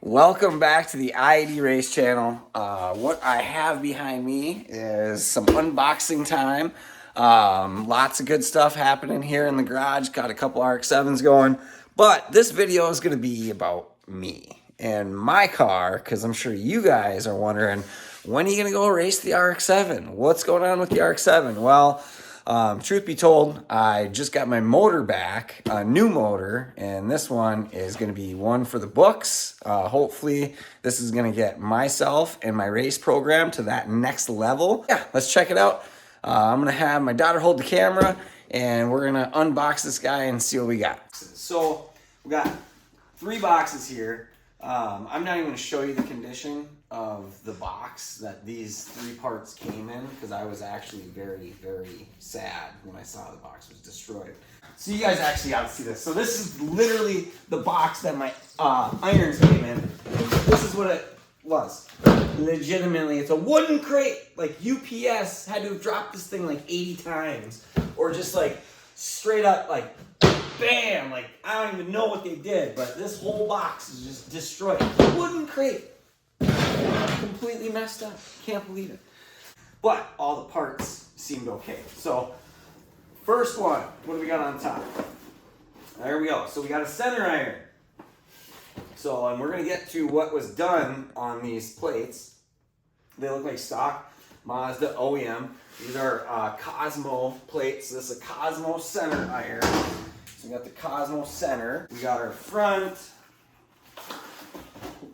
Welcome back to the ID Race channel. What I have behind me is some unboxing time. Lots of good stuff happening here in the garage. Got a couple RX-7s going. But this video is going to be about me and my car, because I'm sure you guys are wondering, when are you going to go race the RX-7? What's going on with the RX-7? Well, truth be told, I just got my motor back, a new motor, and this one is going to be one for the books. Hopefully, this is going to get myself and my race program to that next level. Yeah, let's check it out. I'm going to have my daughter hold the camera, and we're going to unbox this guy and see what we got. So, we got 3 boxes here. I'm not even going to show you the condition of the box that these 3 parts came in, because I was actually very, very sad when I saw the box was destroyed. So you guys actually got to see this. So this is literally the box that my irons came in. This is what it was. Legitimately, it's a wooden crate. Like UPS had to have dropped this thing like 80 times, or just like straight up like bam, like I don't even know what they did, but this whole box is just destroyed. Wooden crate. Completely messed up. Can't believe it. But all the parts seemed okay. So, first one, what do we got on top? There we go. So we got a center iron. So, and we're going to get to what was done on these plates. They look like stock Mazda OEM. These are Cosmo plates. This is a Cosmo center iron. So we got the Cosmo center. We got our front.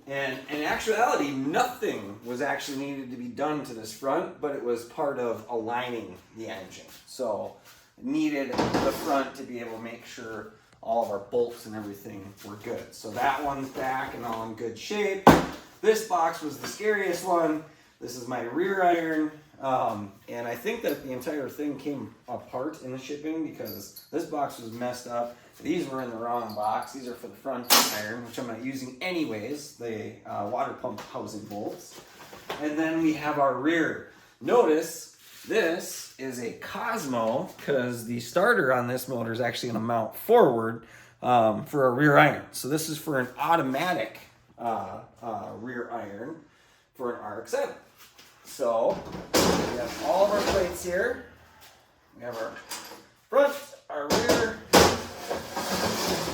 And in actuality, nothing was actually needed to be done to this front, but it was part of aligning the engine. So it needed the front to be able to make sure all of our bolts and everything were good. So that one's back and all in good shape. This box was the scariest one. This is my rear iron. And I think that the entire thing came apart in the shipping because this box was messed up. These were in the wrong box. These are for the front iron, which I'm not using anyways, the water pump housing bolts. And then we have our rear. Notice this is a Cosmo, because the starter on this motor is actually going to mount forward for a rear iron. So this is for an automatic rear iron for an RX-7. So we have all of our plates here. We have our front, our rear,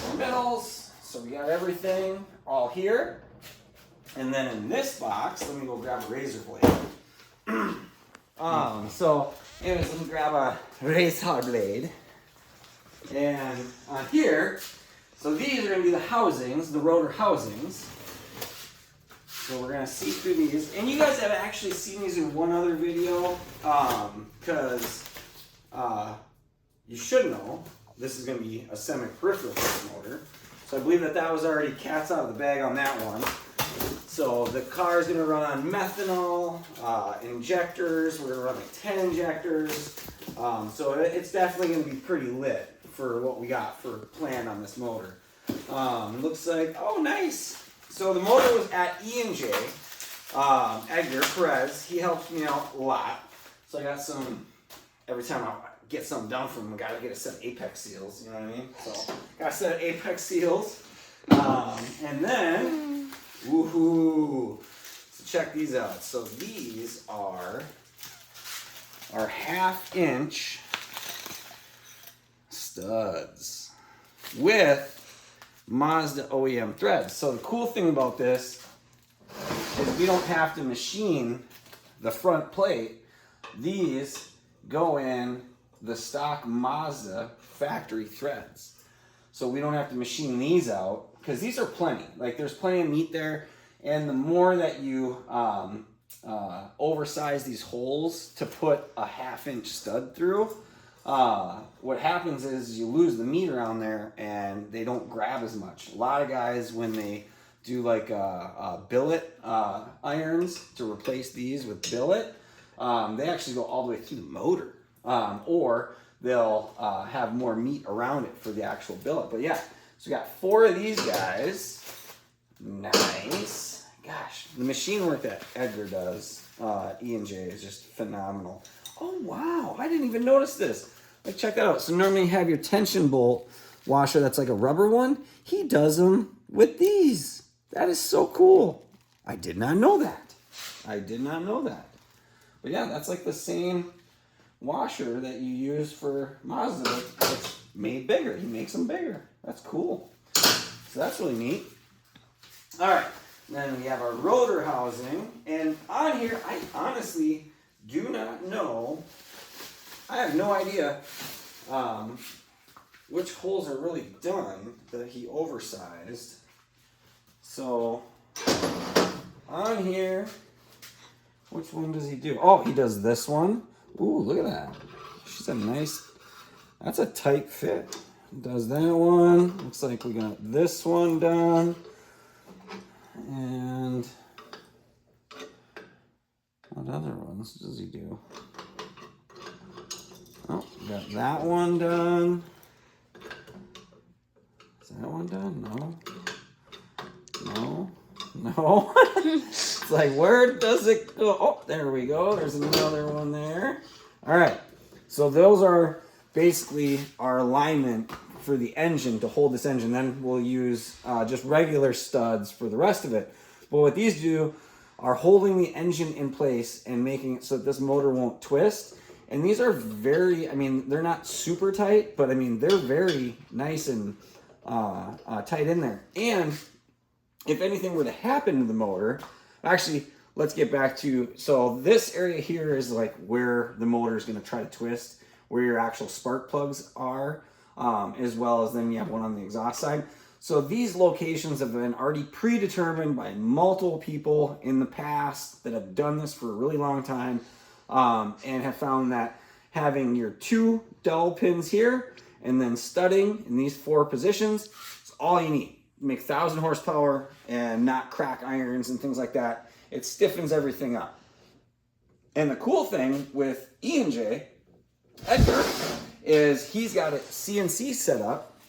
our middles. So we got everything all here. And then in this box, let me go grab a razor blade. So anyways, let me grab a razor blade. And on here, so these are going to be the housings, the rotor housings. So we're going to see through these. And you guys have actually seen these in one other video, because you should know this is going to be a semi-peripheral motor. So I believe that that was already cat's out of the bag on that one. So the car is going to run on methanol, injectors. We're going to run like 10 injectors. So it's definitely going to be pretty lit for what we got for planned on this motor. Looks like, oh nice. So the motor was at E&J, Edgar Perez. He helps me out a lot. So I got some, every time I get something done from him, I gotta get a set of Apex seals, you know what I mean? So got a set of Apex seals. And then, woohoo. So check these out. So these are our 1/2-inch studs with Mazda OEM threads. So the cool thing about this is we don't have to machine the front plate. These go in the stock Mazda factory threads. So we don't have to machine these out, because these are plenty. Like there's plenty of meat there. And the more that you oversize these holes to put a 1/2-inch stud through, what happens is you lose the meat around there and they don't grab as much. A lot of guys, when they do like billet irons to replace these with billet, they actually go all the way through the motor, or they'll have more meat around it for the actual billet. But yeah, so we got 4 of these guys. Nice. Gosh, the machine work that Edgar does, E&J, is just phenomenal. Oh wow, I didn't even notice this. Like, check that out. So normally you have your tension bolt washer that's like a rubber one. He does them with these. That is so cool. I did not know that. I did not know that. But yeah, that's like the same washer that you use for Mazda, but it's made bigger. He makes them bigger. That's cool. So that's really neat. All right, then we have our rotor housing, and on here, I honestly do not know. I have no idea which holes are really done that he oversized. So on here, which one does he do? Oh, he does this one. Ooh, look at that. She's a nice, that's a tight fit. Does that one. Looks like we got this one done. And what other ones does he do? Oh, we got that one done. Is that one done? No. No. No. It's like, where does it go? Oh, there we go. There's another one there. All right. So those are basically our alignment for the engine to hold this engine. Then we'll use just regular studs for the rest of it. But what these do are holding the engine in place and making it so that this motor won't twist. And these are very, I mean, they're not super tight, but I mean, they're very nice and tight in there. And if anything were to happen to the motor, actually, let's get back to, so this area here is like where the motor is going to try to twist, where your actual spark plugs are, as well as then you have one on the exhaust side. So these locations have been already predetermined by multiple people in the past that have done this for a really long time, and have found that having your 2 dowel pins here and then studding in these 4 positions is all you need. Make 1,000 horsepower and not crack irons and things like that. It stiffens everything up. And the cool thing with E&J, Edgar, is he's got it CNC set up.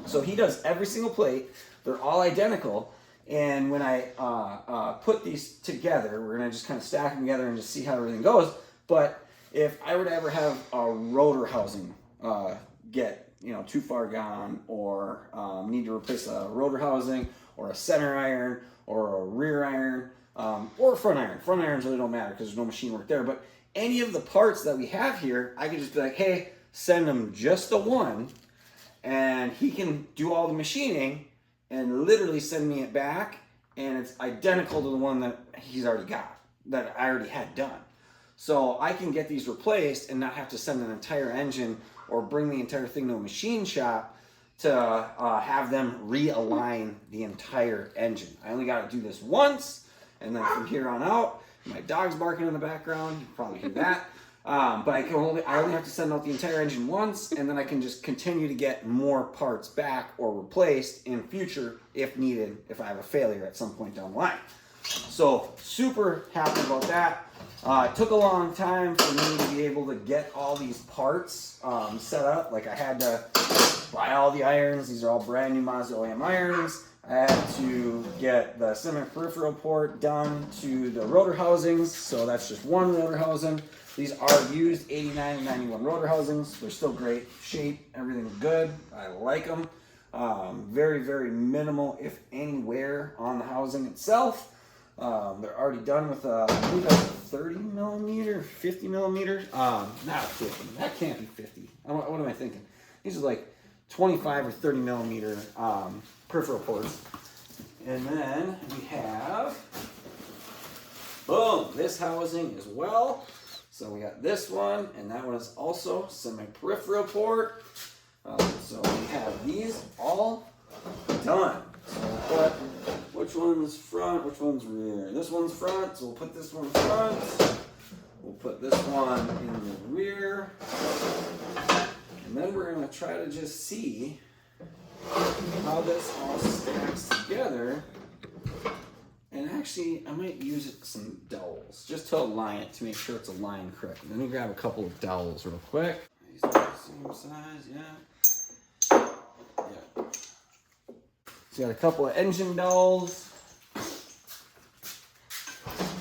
So he does every single plate. They're all identical. And when I put these together, we're going to just kind of stack them together and just see how everything goes. But if I were to ever have a rotor housing get too far gone, or need to replace a rotor housing or a center iron or a rear iron or a front iron. Front irons really don't matter because there's no machine work there. But any of the parts that we have here, I could just be like, hey, send him just the one, and he can do all the machining and literally send me it back, and it's identical to the one that he's already got, that I already had done. So I can get these replaced and not have to send an entire engine or bring the entire thing to a machine shop to have them realign the entire engine. I only got to do this once, and then from here on out, my dog's barking in the background. You can probably hear that. But I only have to send out the entire engine once, and then I can just continue to get more parts back or replaced in future if needed, if I have a failure at some point down the line. So super happy about that. It took a long time for me to be able to get all these parts set up. Like, I had to buy all the irons. These are all brand new Mazda OEM irons. I had to get the semi-peripheral port done to the rotor housings. So that's just one rotor housing. These are used 89 and 91 rotor housings. They're still great shape. Everything's good. I like them. Very, very minimal, if any, wear on the housing itself. They're already done with I believe that's a 30 millimeter, 50 millimeters. Not 50. That can't be 50. What am I thinking? These are like 25 or 30 millimeter peripheral ports. And then we have, boom, this housing as well. So we got this one, and that one is also semi-peripheral port. So we have these all done. So we'll put which one's front, which one's rear. This one's front, so we'll put this one front. We'll put this one in the rear. And then we're going to try to just see how this all stacks together. And actually, I might use some dowels just to align it, to make sure it's aligned correctly. Let me grab a couple of dowels real quick. These are the same size, yeah. Yeah. So got a couple of engine dowels.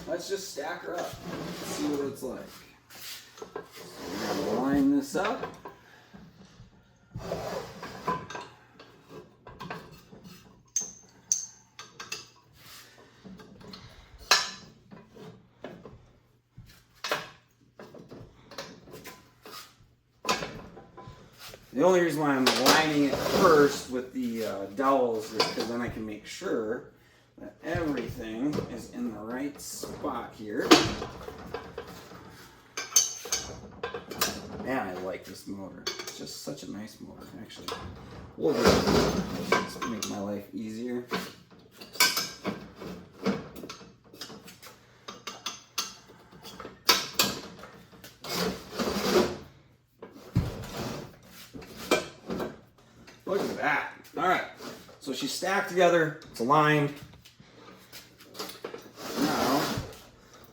Let's just stack her up. Let's see what it's like. So we're going to line this up. The only reason why I'm lining it first with the dowels is because then I can make sure that everything is in the right spot here. Man, I like this motor. It's just such a nice motor, actually. We'll just make my life easier. Look at that. All right. So she's stacked together. It's aligned. Now,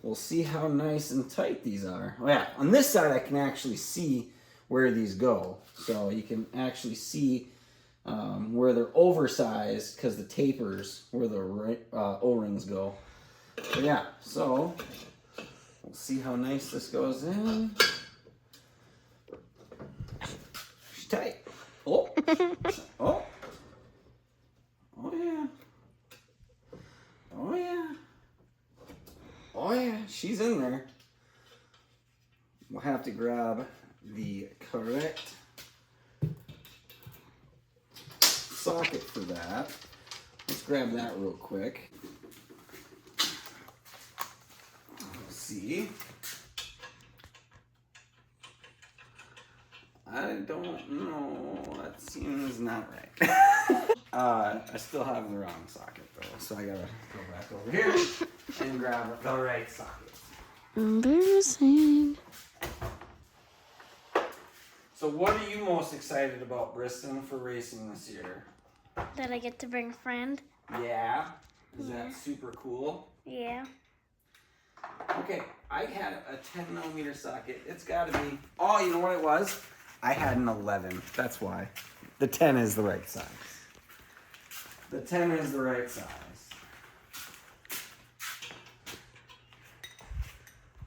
we'll see how nice and tight these are. Oh yeah, on this side I can actually see where these go. So you can actually see where they're oversized because the tapers where the O-rings go. But yeah, so we'll see how nice this goes in. She's tight. Oh, oh, oh yeah, oh yeah, oh yeah, she's in there. We'll have to grab the correct socket for that. Let's grab that real quick. Let's see. I don't know. That seems not right. I still have the wrong socket though, so I gotta go back over here and grab the right socket. Embarrassing. So what are you most excited about, Briston, for racing this year? That I get to bring a friend. Yeah? Is that super cool? Yeah. Okay, I had a 10mm socket. It's gotta be, oh, you know what it was? I had an 11, that's why. The 10 is the right size. The 10 is the right size.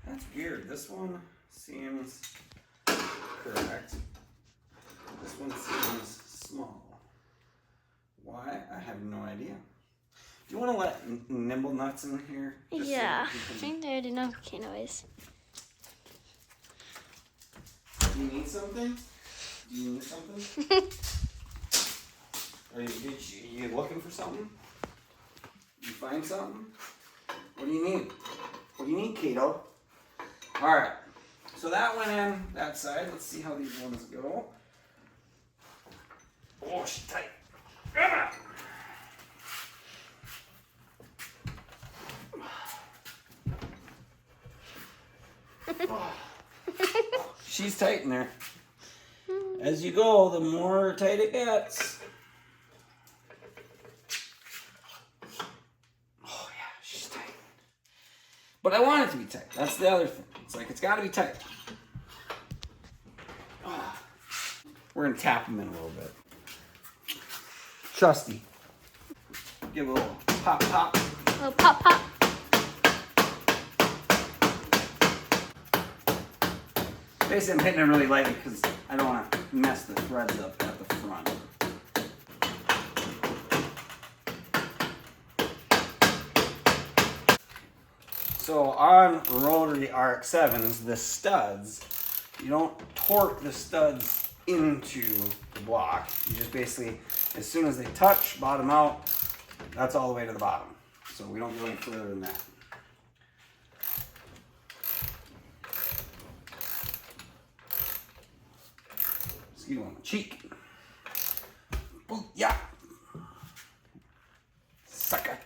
That's weird. This one seems correct. This one seems small. Why? I have no idea. Do you want to let Nimble Nuts in here? Just Yeah. so I think they already know Kano is. Do you need something? Do you need something? Are you looking for something? You find something? What do you need? What do you need, Kato? All right. So that went in that side. Let's see how these ones go. Oh, she's tight. Ah! Oh. She's tight in there. As you go, the more tight it gets. Oh yeah, she's tight. But I want it to be tight. That's the other thing. It's like, it's gotta be tight. Oh. We're gonna tap them in a little bit. Trusty. Give a little pop pop. A little pop pop. Basically, I'm hitting it really lightly because I don't want to mess the threads up at the front. So on rotary RX-7s, the studs, you don't torque the studs into the block. You just basically, as soon as they touch, bottom out, that's all the way to the bottom. So we don't go any further than that. Mosquito on the cheek. Ooh, yeah. Sucker.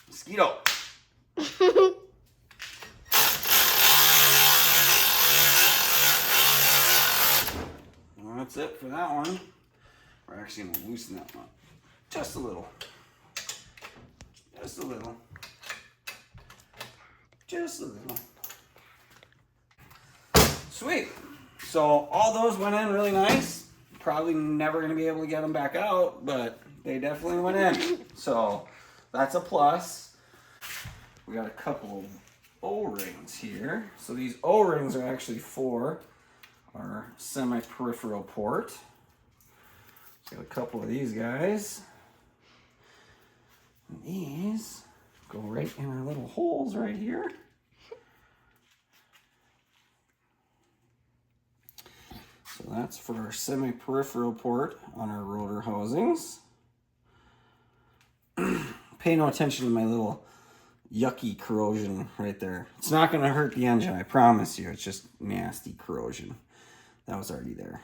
Mosquito. Well, that's it for that one. We're actually going to loosen that one just a little. Just a little. Just a little. Sweet. So all those went in really nice. Probably never going to be able to get them back out, but they definitely went in. So that's a plus. We got a couple of O-rings here. So these O-rings are actually for our semi-peripheral port. So got a couple of these guys. And these go right in our little holes right here. that's for our semi-peripheral port on our rotor housings. Pay no attention to my little yucky corrosion right there. It's not going to hurt the engine, I promise you. It's just nasty corrosion. That was already there.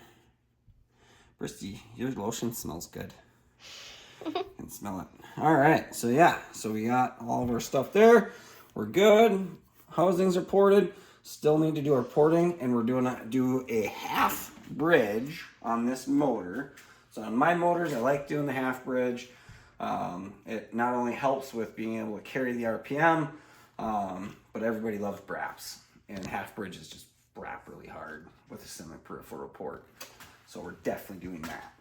Bristy, your lotion smells good. I can smell it. All right, so yeah, so we got all of our stuff there. We're good. Housings are ported. Still need to do our porting, and we're do a half bridge on this motor. So on my motors, I like doing the half bridge. It not only helps with being able to carry the RPM, but everybody loves braps, and half bridges just brap really hard with a semi-peripheral port. So we're definitely doing that.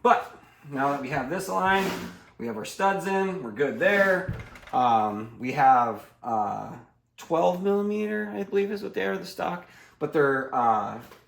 But now that we have this aligned, we have our studs in, we're good there. We have 12 millimeter, I believe is what they are, the stock, but they're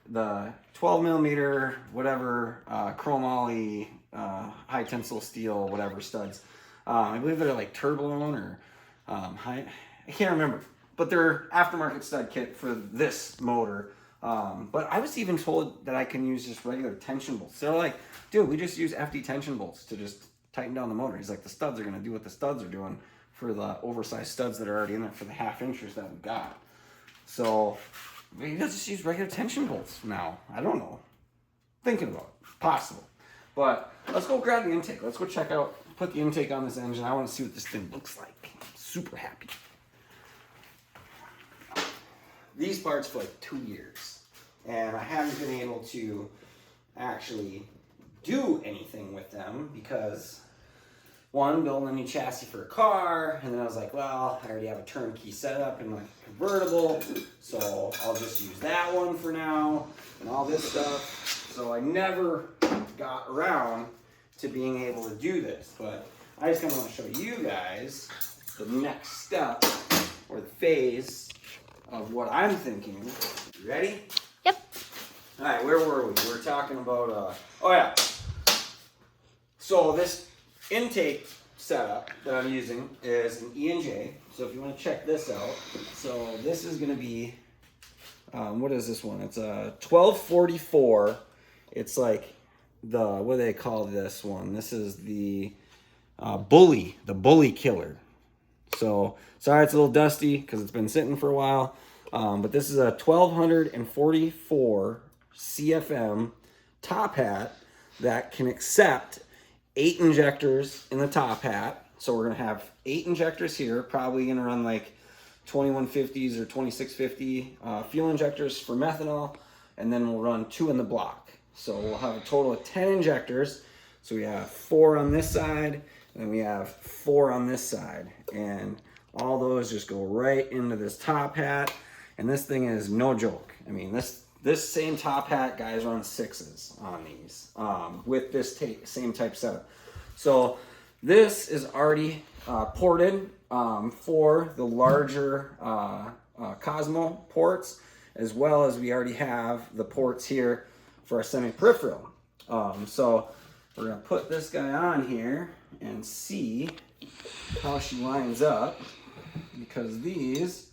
the 12 millimeter, whatever, chromoly, high tensile steel, whatever studs. I believe they're like Turbolone or high, I can't remember, but they're aftermarket stud kit for this motor. But I was even told that I can use just regular tension bolts. They're like, dude, we just use FD tension bolts to just tighten down the motor. He's like, the studs are going to do what the studs are doing for the oversized studs that are already in there for the half inchers that we got. So maybe let's just use regular tension bolts now. I don't know. Thinking about it. Possible. But let's go grab the intake. Let's go check out, put the intake on this engine. I want to see what this thing looks like. I'm super happy. These parts for like 2 years, and I haven't been able to actually do anything with them because one, building a new chassis for a car, and then I was like, well, I already have a turnkey setup in my convertible, so I'll just use that one for now and all this stuff. So I never got around to being able to do this, but I just kind of want to show you guys the next step or the phase of what I'm thinking. You ready? Yep. All right, where were we? We were talking about, oh yeah. So this intake setup that I'm using is an E&J. So if you want to check this out. So this is going to be, what is this one? It's a 1244. It's like the, what do they call this one? This is the Bully, the Bully Killer. So sorry it's a little dusty because it's been sitting for a while. But this is a 1244 CFM top hat that can accept 8 injectors in the top hat. So we're going to have 8 injectors here, probably going to run like 2150s or 2650 fuel injectors for methanol, and then we'll run 2 in the block. So we'll have a total of 10 injectors. So we have 4 on this side, and then we have 4 on this side, and all those just go right into this top hat. And this thing is no joke. I mean, this same top hat, guys run 6s on these with this same type setup. So this is already ported for the larger Cosmo ports, as well as we already have the ports here for our semi-peripheral. So we're going to put this guy on here and see how she lines up, because these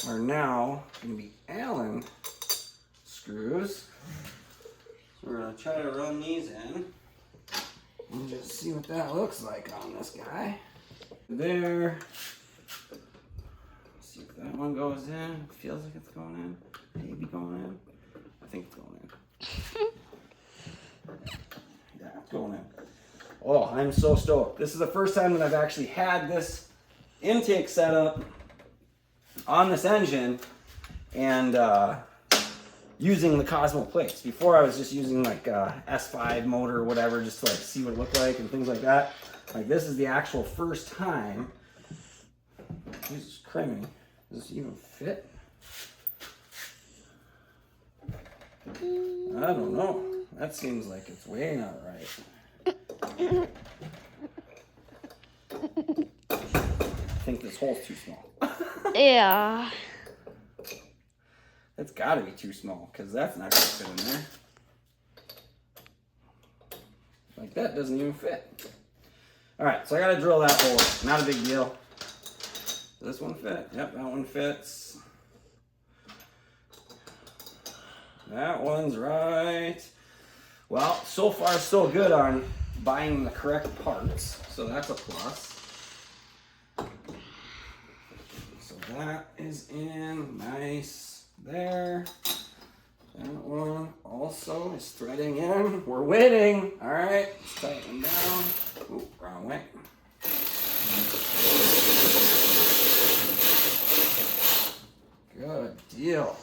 are now going to be Allen screws. So we're going to try to run these in and just see what that looks like on this guy. There. See if that one goes in. Feels like it's going in. Maybe going in. I think it's going in. Yeah, it's going in. Oh, I'm so stoked. This is the first time that I've actually had this intake setup on this engine and using the Cosmo plates. Before I was just using like a S5 motor or whatever just to like see what it looked like and things like that. Like this is the actual first time. Jesus Christ, does this even fit? I don't know. That seems like it's way not right. I think this hole's too small. Yeah. It's got to be too small, because that's not going to fit in there. Like that doesn't even fit. All right, so I got to drill that hole. Not a big deal. Does this one fit? Yep, that one fits. That one's right. Well, so far so good on buying the correct parts, so that's a plus. So that is in nice there. That one also is threading in. We're winning. All right, let's tighten them down. Oop, wrong way. Good deal.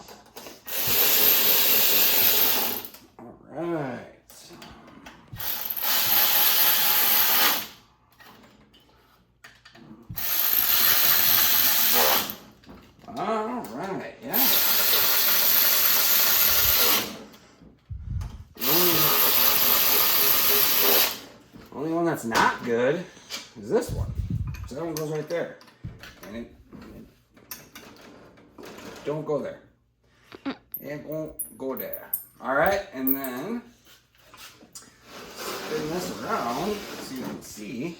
All right. All right, yeah. Only one that's not good is this one. So that one goes right there. And it don't go there. It won't go there. All right, and then spin this around so you can see.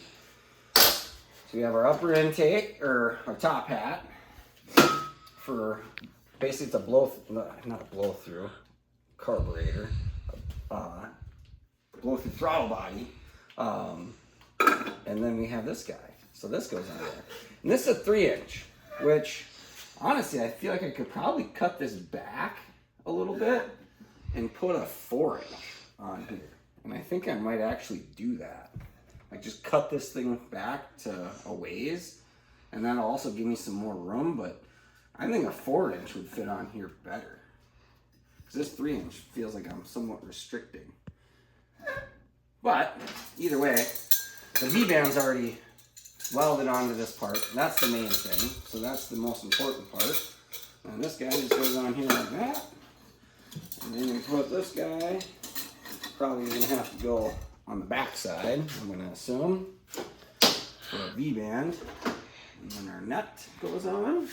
So we have our upper intake, or our top hat, for basically it's a not a blow through carburetor, blow through throttle body, and then we have this guy. So this goes on there, and this is a 3-inch, which honestly I feel like I could probably cut this back a little bit and put a 4-inch on here, and I think I might actually do that. Like just cut this thing back to a ways, and that'll also give me some more room, but I think a 4-inch would fit on here better. Because this 3-inch feels like I'm somewhat restricting. But either way, the V-band's already welded onto this part. That's the main thing. So that's the most important part. And this guy just goes on here like that. And then we put this guy, probably gonna have to go on the back side, I'm gonna assume, for a V-band. And then our nut goes on.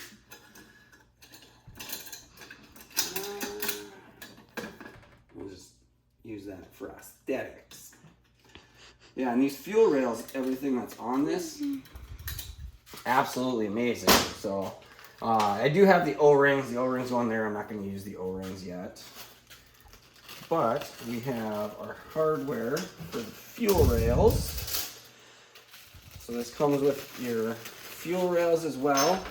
We'll just use that for aesthetics. Yeah, and these fuel rails, everything that's on this, absolutely amazing. So I do have the O-rings. The O-rings on there. I'm not going to use the O-rings yet. But we have our hardware for the fuel rails. So this comes with your fuel rails as well.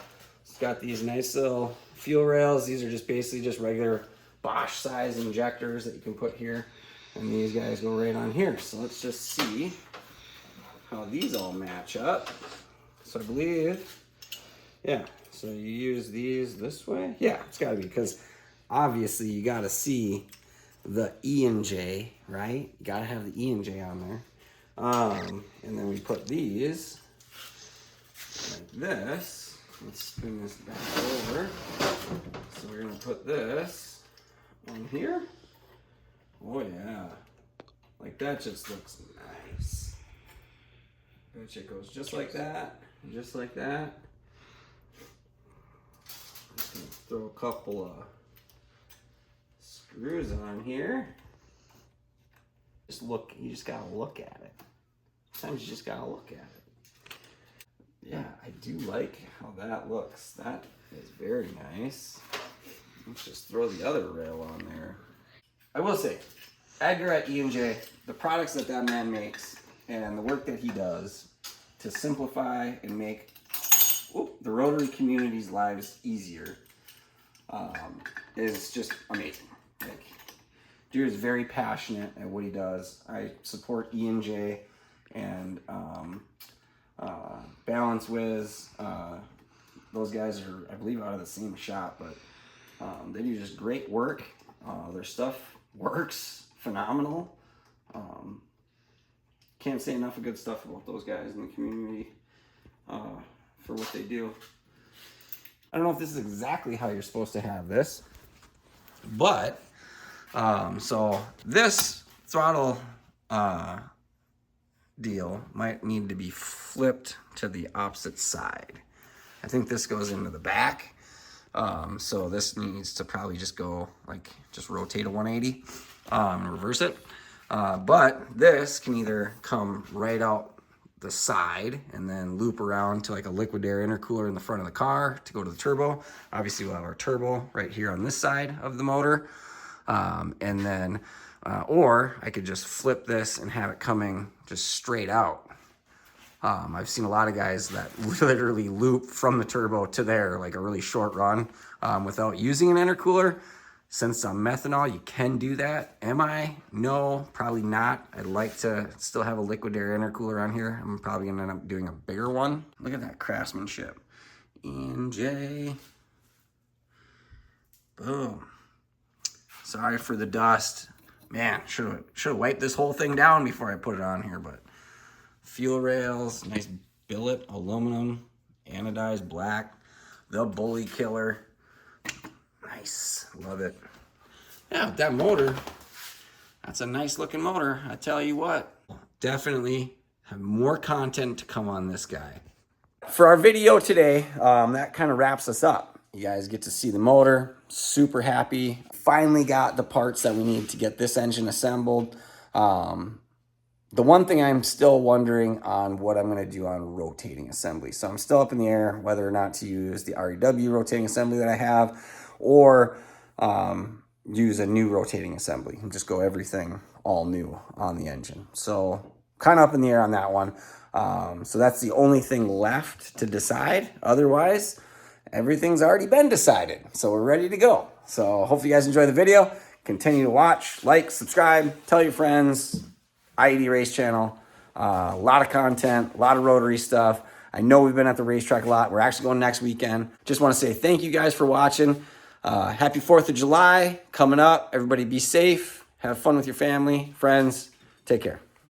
It's got these nice little fuel rails. These are just basically just regular Bosch size injectors that you can put here. And these guys go right on here. So let's just see how these all match up. So I believe, yeah, so you use these this way. Yeah, it's gotta be, because obviously you gotta see the E and J, right? You gotta have the E and J on there. And then we put these like this. Let's spin this back over. So we're gonna put this on here. Oh yeah, like that just looks nice. Which it goes just like that, just like that. Just gonna throw a couple of screws on here. Just look, you just gotta look at it. Sometimes you just gotta look at it. Yeah, I do like how that looks. That is very nice. Let's just throw the other rail on there. I will say, Edgar at E&J, the products that that man makes and the work that he does to simplify and make the rotary community's lives easier is just amazing. Like, dude is very passionate at what he does. I support E&J and Balance Wiz. Those guys are, I believe, out of the same shop, but they do just great work. Their stuff works phenomenal. Can't say enough of good stuff about those guys in the community for what they do. I don't know if this is exactly how you're supposed to have this, but so this throttle deal might need to be flipped to the opposite side. I think this goes into the back. So this needs to probably just go like, just rotate a 180 and reverse it. But this can either come right out the side and then loop around to like a liquid air intercooler in the front of the car to go to the turbo. Obviously we'll have our turbo right here on this side of the motor. And then, or I could just flip this and have it coming just straight out. I've seen a lot of guys that literally loop from the turbo to there, like a really short run, without using an intercooler. Since I'm methanol, you can do that. Am I? No, probably not. I'd like to still have a liquid air intercooler on here. I'm probably gonna end up doing a bigger one. Look at that craftsmanship. NJ. Boom. Sorry for the dust. Man, should have wiped this whole thing down before I put it on here, but fuel rails, nice billet, aluminum, anodized black, the bully killer. Nice, love it. Yeah, with that motor, that's a nice looking motor. I tell you what, definitely have more content to come on this guy. For our video today, that kind of wraps us up. You guys get to see the motor, super happy. Finally got the parts that we need to get this engine assembled. The one thing I'm still wondering on what I'm going to do on rotating assembly. So I'm still up in the air whether or not to use the REW rotating assembly that I have, or use a new rotating assembly and just go everything all new on the engine. So kind of up in the air on that one. So that's the only thing left to decide. Otherwise, everything's already been decided. So we're ready to go. So hopefully you guys enjoy the video. Continue to watch, like, subscribe, tell your friends. IED Race Channel. A lot of content, a lot of rotary stuff. I know we've been at the racetrack a lot. We're actually going next weekend. Just want to say thank you guys for watching. Happy 4th of July coming up. Everybody be safe. Have fun with your family, friends. Take care.